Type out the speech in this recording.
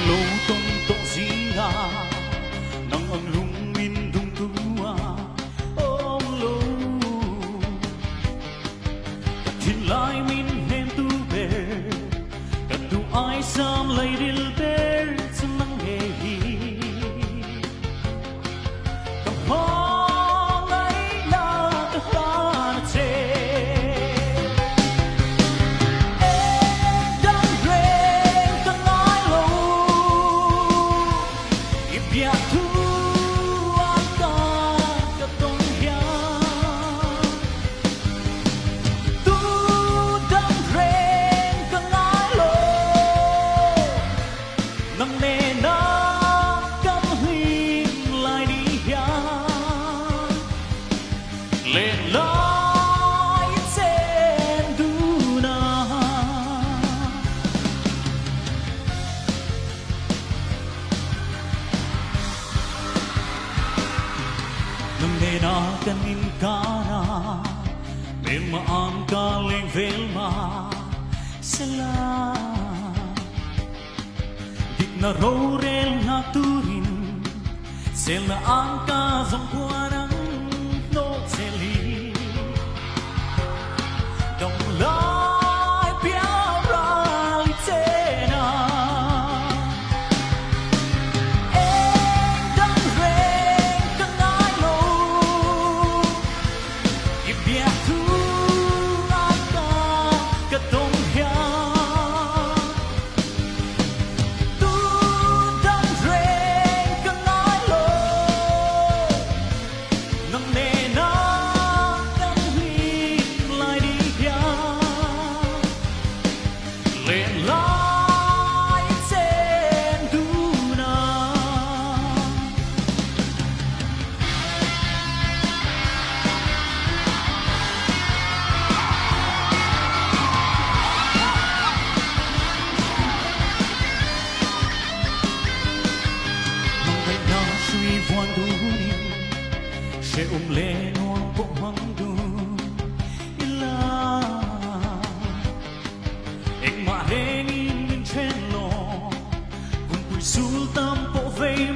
lâu tông tông gì ngà nắng ấm lung min đung tua ôm lâu thiên lai min hem tu bè cả tu ai sam lấy dil bè senang hehi lên lái trên đuna nâng nề na kan in kana bên mà am ka lên vel ma sela dik na rorel na turin sela am ka zong kuarang sẽ lên hoang bộ hoang du ila em mà hẹn in trên lò cùng cùi sultan bộ vây